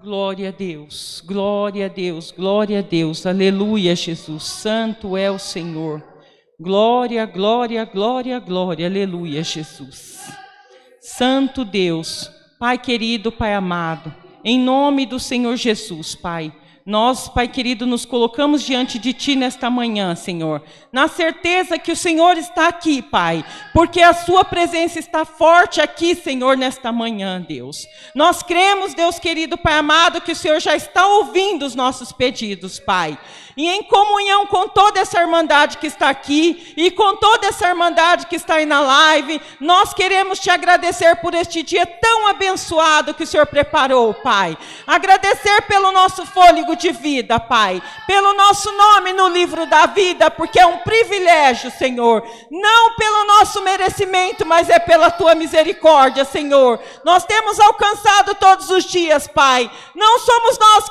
Glória a Deus, glória a Deus, glória a Deus, aleluia, Jesus, santo é o Senhor. Glória, glória, glória, glória, aleluia, Jesus. Santo Deus, Pai querido, Pai amado, em nome do Senhor Jesus, Pai, nós, Pai querido, nos colocamos diante de Ti nesta manhã, Senhor, na certeza que o Senhor está aqui, Pai, porque a Sua presença está forte aqui, Senhor, nesta manhã, Deus. Nós cremos, Deus querido, Pai amado, que o Senhor já está ouvindo os nossos pedidos, Pai. E em comunhão com toda essa irmandade que está aqui e com toda essa irmandade que está aí na live, nós queremos Te agradecer por este dia tão abençoado que o Senhor preparou, Pai. Agradecer pelo nosso fôlego de vida, Pai, pelo nosso nome no livro da vida, porque é um privilégio, Senhor, não pelo nosso merecimento, mas é pela Tua misericórdia, Senhor. Nós temos alcançado todos os dias, Pai. Não somos nós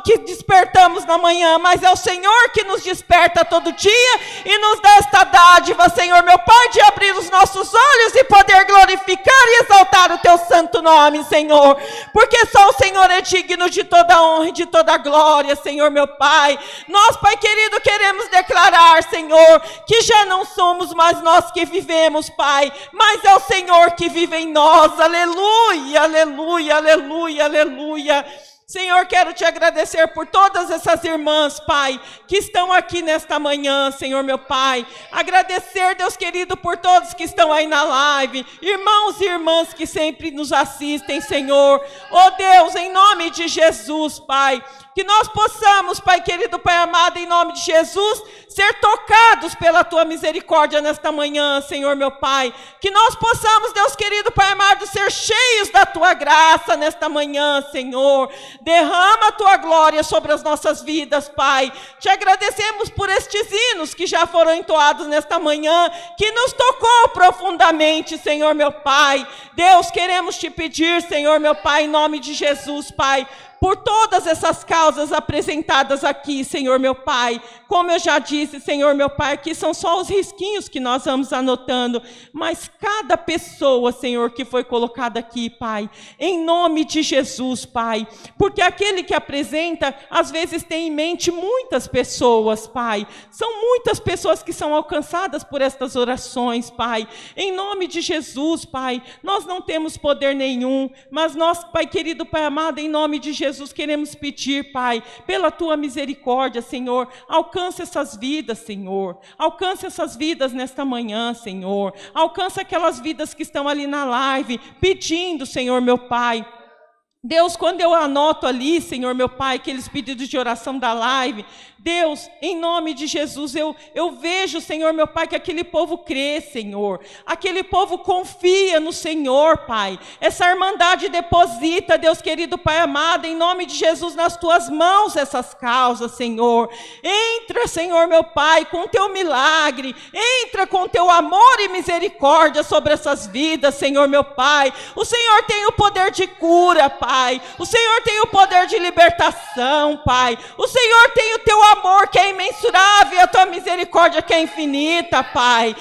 que despertamos na manhã, mas é o Senhor que nos desperta todo dia e nos dá esta dádiva, Senhor, meu Pai, de abrir os nossos olhos e poder glorificar e exaltar o Teu santo nome, Senhor, porque só o Senhor é digno de toda honra e de toda glória, Senhor, meu Pai. Nós, Pai querido, queremos declarar, Senhor, que já não somos mais nós que vivemos, Pai, mas é o Senhor que vive em nós, aleluia, aleluia, aleluia, aleluia. Senhor, quero Te agradecer por todas essas irmãs, Pai, que estão aqui nesta manhã, Senhor, meu Pai. Agradecer, Deus querido, por todos que estão aí na live, irmãos e irmãs que sempre nos assistem, Senhor. Oh Deus, em nome de Jesus, Pai, que nós possamos, Pai querido, Pai amado, em nome de Jesus, ser tocados pela Tua misericórdia nesta manhã, Senhor, meu Pai. Que nós possamos, Deus querido, Pai amado, ser cheios da Tua graça nesta manhã, Senhor. Derrama a Tua glória sobre as nossas vidas, Pai. Te agradecemos por estes hinos que já foram entoados nesta manhã, que nos tocou profundamente, Senhor, meu Pai. Deus, queremos Te pedir, Senhor, meu Pai, em nome de Jesus, Pai, por todas essas causas apresentadas aqui, Senhor, meu Pai. Como eu já disse, Senhor, meu Pai, aqui são só os risquinhos que nós vamos anotando, mas cada pessoa, Senhor, que foi colocada aqui, Pai, em nome de Jesus, Pai, porque aquele que apresenta, às vezes tem em mente muitas pessoas, Pai, são muitas pessoas que são alcançadas por estas orações, Pai, em nome de Jesus, Pai, nós não temos poder nenhum, mas nós, Pai querido, Pai amado, em nome de Jesus, queremos pedir, Pai, pela Tua misericórdia, Senhor, alcança essas vidas, Senhor, alcança essas vidas nesta manhã, Senhor, alcança aquelas vidas que estão ali na live, pedindo, Senhor, meu Pai. Deus, quando eu anoto ali, Senhor, meu Pai, aqueles pedidos de oração da live, Deus, em nome de Jesus, eu vejo, Senhor, meu Pai, que aquele povo crê, Senhor, aquele povo confia no Senhor, Pai, essa irmandade deposita, Deus querido, Pai amado, em nome de Jesus, nas Tuas mãos essas causas, Senhor. Entra, Senhor, meu Pai, com Teu milagre, entra com Teu amor e misericórdia sobre essas vidas, Senhor, meu Pai. O Senhor tem o poder de cura, Pai, o Senhor tem o poder de libertação, Pai, o Senhor tem o Teu amor que é imensurável, a Tua misericórdia que é infinita, Pai.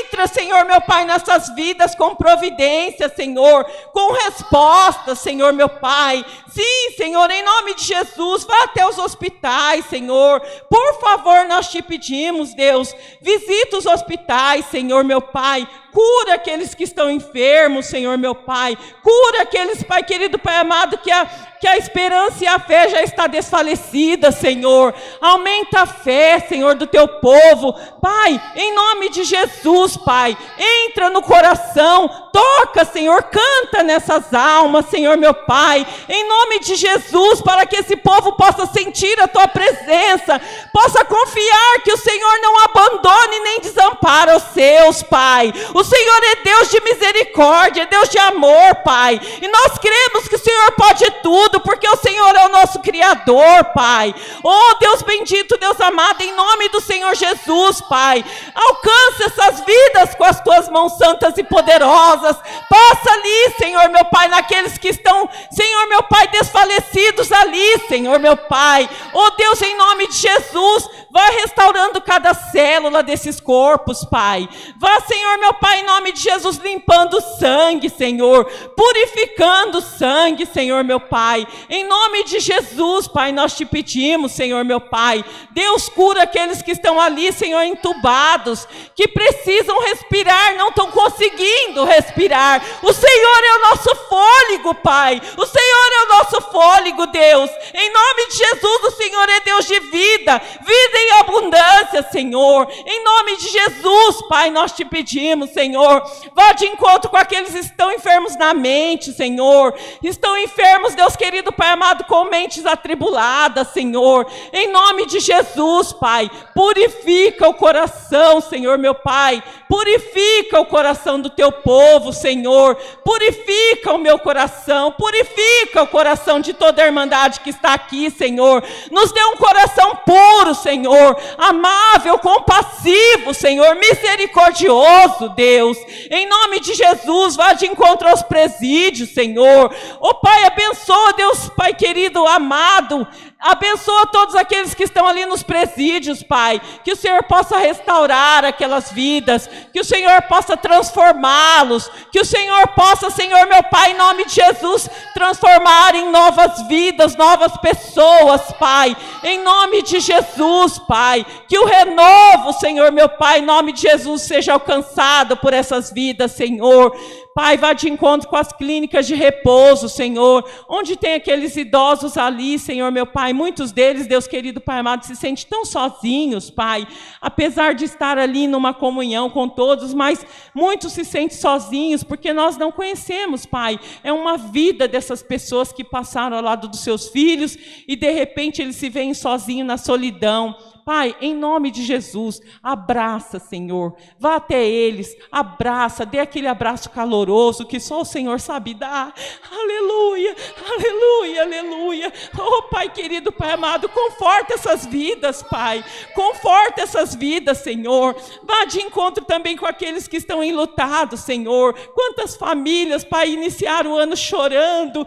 Entra, Senhor, meu Pai, nessas vidas com providência, Senhor, com resposta, Senhor, meu Pai. Sim, Senhor, em nome de Jesus, vá até os hospitais, Senhor. Por favor, nós Te pedimos, Deus, visita os hospitais, Senhor, meu Pai. Cura aqueles que estão enfermos, Senhor, meu Pai. Cura aqueles, Pai querido, Pai amado, que a esperança e a fé já está desfalecida, Senhor. Aumenta a fé, Senhor, do Teu povo. Pai, em nome de Jesus, Pai, entra no coração, toca, Senhor, canta nessas almas, Senhor, meu Pai. Em nome de Jesus, para que esse povo possa sentir a Tua presença, possa confiar que o Senhor não abandone nem desampara os seus, Pai. O Senhor é Deus de misericórdia, é Deus de amor, Pai. E nós cremos que o Senhor pode tudo, porque o Senhor é o nosso Criador, Pai. Oh, Deus bendito, Deus amado, em nome do Senhor Jesus, Pai. Alcança essas vidas com as Tuas mãos santas e poderosas. Passa ali, Senhor, meu Pai, naqueles que estão, Senhor, meu Pai, desfalecidos ali, Senhor, meu Pai. Oh, Deus, em nome de Jesus, Vai restaurando cada célula desses corpos, Pai. Vá, Senhor, meu Pai, em nome de Jesus, limpando o sangue, Senhor. Purificando o sangue, Senhor, meu Pai. Em nome de Jesus, Pai, nós te pedimos, Senhor, meu Pai. Deus, cura aqueles que estão ali, Senhor, entubados, que precisam respirar, não estão conseguindo respirar. O Senhor é o nosso fôlego, Pai. O Senhor é o nosso fôlego, Deus. Em nome de Jesus, o Senhor é Deus de vida, vida em abundância, Senhor. Em nome de Jesus, Pai, nós te pedimos, Senhor, vá de encontro com aqueles que estão enfermos na mente, Senhor. Estão enfermos, Deus querido, Pai amado, com mentes atribuladas, Senhor. Em nome de Jesus, Pai, purifica o coração, Senhor, meu Pai. Purifica o coração do teu povo, Senhor. Purifica o meu coração. Purifica o coração de toda a irmandade que está aqui, Senhor. Nos dê um coração puro, Senhor. Amável, compassivo, Senhor. Misericordioso, Deus. Em nome de Jesus, vá de encontro aos presídios, Senhor. Ó Pai, abençoa, Deus, Pai querido, amado. Abençoa todos aqueles que estão ali nos presídios, Pai. Que o Senhor possa restaurar aquelas vidas. Que o Senhor possa transformá-los. Que o Senhor possa, Senhor, meu Pai, em nome de Jesus, transformar em novas vidas, novas pessoas, Pai. Em nome de Jesus, Pai. Que o renovo, Senhor, meu Pai, em nome de Jesus, seja alcançado por essas vidas, Senhor. Pai, vá de encontro com as clínicas de repouso, Senhor, onde tem aqueles idosos ali, Senhor, meu Pai, muitos deles, Deus querido, Pai amado, se sentem tão sozinhos, Pai, apesar de estar ali numa comunhão com todos, mas muitos se sentem sozinhos, porque nós não conhecemos, Pai, é uma vida dessas pessoas que passaram ao lado dos seus filhos, e de repente eles se veem sozinhos na solidão. Pai, em nome de Jesus, abraça, Senhor, vá até eles, abraça, dê aquele abraço caloroso que só o Senhor sabe dar. Aleluia, aleluia, aleluia. Oh, Pai querido, Pai amado, conforta essas vidas, Pai, conforta essas vidas, Senhor. Vá de encontro também com aqueles que estão enlutados, Senhor. Quantas famílias, Pai, iniciaram o ano chorando,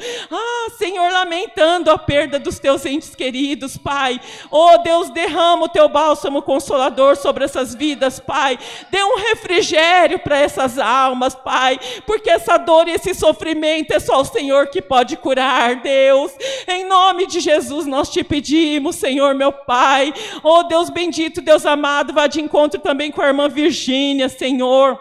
Senhor, lamentando a perda dos teus entes queridos, Pai. Oh, Deus, derrama o teu bálsamo consolador sobre essas vidas, Pai. Dê um refrigério para essas almas, Pai, porque essa dor e esse sofrimento é só o Senhor que pode curar, Deus. Em nome de Jesus nós te pedimos, Senhor, meu Pai. Oh, Deus bendito, Deus amado, vá de encontro também com a irmã Virgínia, Senhor.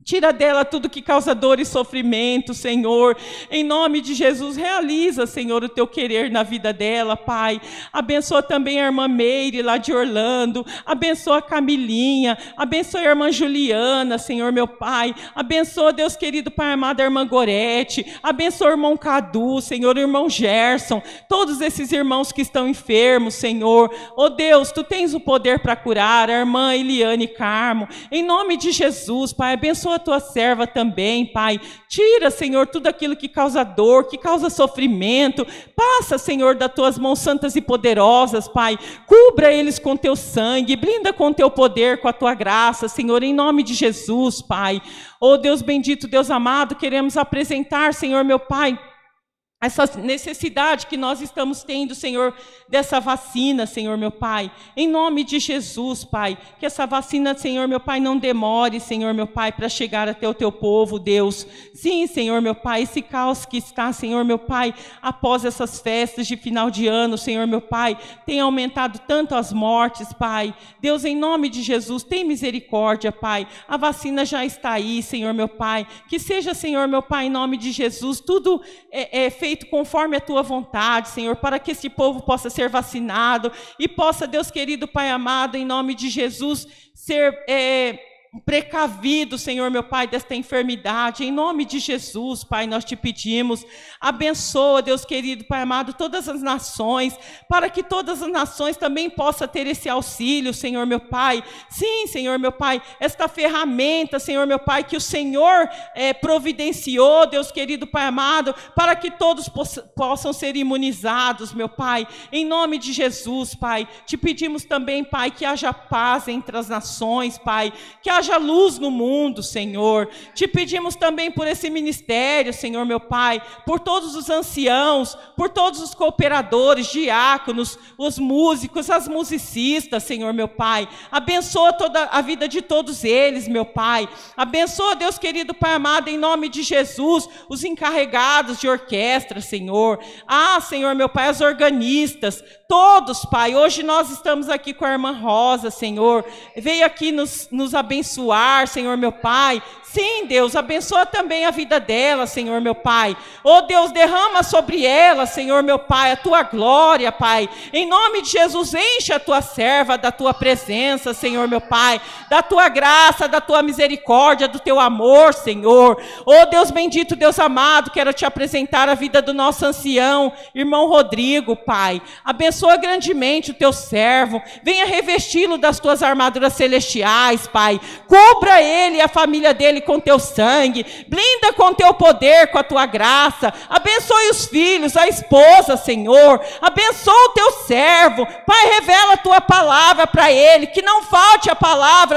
Tira dela tudo que causa dor e sofrimento, Senhor. Em nome de Jesus, realiza, Senhor, o teu querer na vida dela, Pai. Abençoa também a irmã Meire, lá de Orlando. Abençoa a Camilinha. Abençoa a irmã Juliana, Senhor, meu Pai. Abençoa, Deus querido, Pai amado, a irmã Gorete. Abençoa o irmão Cadu, Senhor, o irmão Gerson. Todos esses irmãos que estão enfermos, Senhor. Oh, Deus, tu tens o poder para curar. A irmã Eliane Carmo. Em nome de Jesus, Pai, abençoa a tua serva também, Pai. Tira, Senhor, tudo aquilo que causa dor, que causa sofrimento. Passa, Senhor, das tuas mãos santas e poderosas, Pai. Cubra eles com teu sangue, blinda com teu poder, com a tua graça, Senhor, em nome de Jesus, Pai. Oh, Deus bendito, Deus amado, queremos apresentar, Senhor, meu Pai, essa necessidade que nós estamos tendo, Senhor, dessa vacina, Senhor, meu Pai. Em nome de Jesus, Pai. Que essa vacina, Senhor, meu Pai, não demore, Senhor, meu Pai, para chegar até o teu povo, Deus. Sim, Senhor, meu Pai, esse caos que está, Senhor, meu Pai, após essas festas de final de ano, Senhor, meu Pai, tem aumentado tanto as mortes, Pai. Deus, em nome de Jesus, tem misericórdia, Pai. A vacina já está aí, Senhor, meu Pai. Que seja, Senhor, meu Pai, em nome de Jesus, tudo é feito conforme a tua vontade, Senhor, para que esse povo possa ser vacinado e possa, Deus querido, Pai amado, em nome de Jesus, ser precavido, Senhor, meu Pai, desta enfermidade. Em nome de Jesus, Pai, nós te pedimos, abençoa, Deus querido, Pai amado, todas as nações, para que todas as nações também possam ter esse auxílio, Senhor, meu Pai. Sim, Senhor, meu Pai, esta ferramenta, Senhor, meu Pai, que o Senhor providenciou, Deus querido, Pai amado, para que todos possam ser imunizados, meu Pai. Em nome de Jesus, Pai, te pedimos também, Pai, que haja paz entre as nações, Pai, que haja haja luz no mundo, Senhor. Te pedimos também por esse ministério, Senhor, meu Pai, por todos os anciãos, por todos os cooperadores, diáconos, os músicos, as musicistas, Senhor, meu Pai. Abençoa toda a vida de todos eles, meu Pai. Abençoa, Deus querido, Pai amado, em nome de Jesus, os encarregados de orquestra, Senhor. Senhor, meu Pai, as organistas, todos, Pai. Hoje nós estamos aqui com a irmã Rosa, Senhor. Veio aqui nos abençoar, Senhor, meu Pai. Sim, Deus, abençoa também a vida dela, Senhor, meu Pai. Oh, Deus, derrama sobre ela, Senhor, meu Pai, a tua glória, Pai. Em nome de Jesus, enche a tua serva da tua presença, Senhor, meu Pai, da tua graça, da tua misericórdia, do teu amor, Senhor. Oh, Deus bendito, Deus amado, quero te apresentar a vida do nosso ancião, irmão Rodrigo, Pai. Abençoa grandemente o teu servo. Venha revesti-lo das tuas armaduras celestiais, Pai. Cubra ele e a família dele com teu sangue, blinda com teu poder, com a tua graça. Abençoe os filhos, a esposa, Senhor. Abençoa o teu servo, Pai. Revela a tua palavra para ele, que não falte a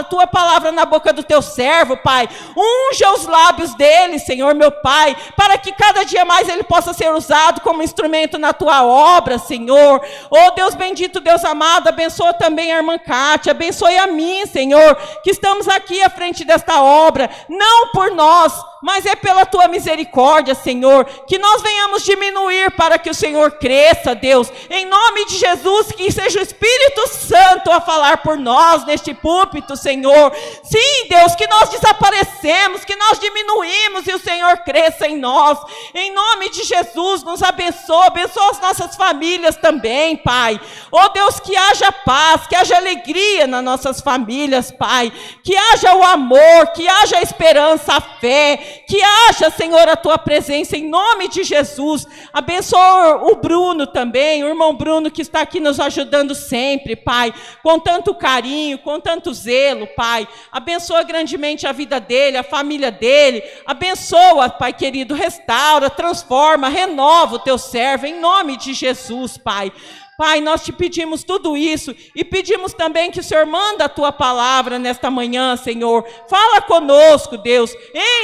tua palavra na boca do teu servo, Pai. Unja os lábios dele, Senhor, meu Pai, para que cada dia mais ele possa ser usado como instrumento na tua obra, Senhor. Oh, Deus bendito, Deus amado, abençoa também a irmã Cátia, abençoe a mim, Senhor, que estamos aqui à frente desta obra, não por nós, mas é pela tua misericórdia, Senhor, que nós venhamos diminuir para que o Senhor cresça, Deus. Em nome de Jesus, que seja o Espírito Santo a falar por nós neste púlpito, Senhor. Sim, Deus, que nós desaparecemos, que nós diminuímos e o Senhor cresça em nós. Em nome de Jesus, nos abençoa as nossas famílias também, Pai. Oh, Deus, que haja paz, que haja alegria nas nossas famílias, Pai. Que haja o amor, que haja a esperança, a fé, que haja, Senhor, a tua presença em nome de Jesus. Abençoa o Bruno também, o irmão Bruno, que está aqui nos ajudando sempre, Pai, com tanto carinho, com tanto zelo, Pai. Abençoa grandemente a vida dele, a família dele. Abençoa, Pai querido, restaura, transforma, renova o teu servo em nome de Jesus, Pai. Pai, nós te pedimos tudo isso e pedimos também que o Senhor manda a tua palavra nesta manhã, Senhor. Fala conosco, Deus.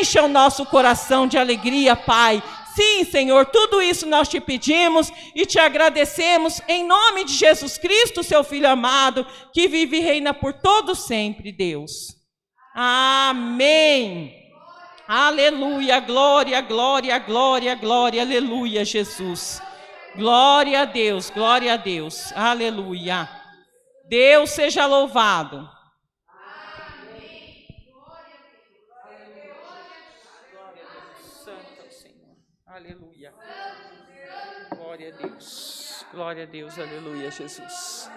Encha o nosso coração de alegria, Pai. Sim, Senhor, tudo isso nós te pedimos e te agradecemos em nome de Jesus Cristo, seu Filho amado, que vive e reina por todo sempre, Deus. Amém. Aleluia, glória, glória, glória, glória, aleluia, Jesus. Glória a Deus, aleluia. Deus seja louvado. Amém. Glória a Deus. Santo é o Senhor. Aleluia. Glória a Deus. Glória a Deus, aleluia, Jesus.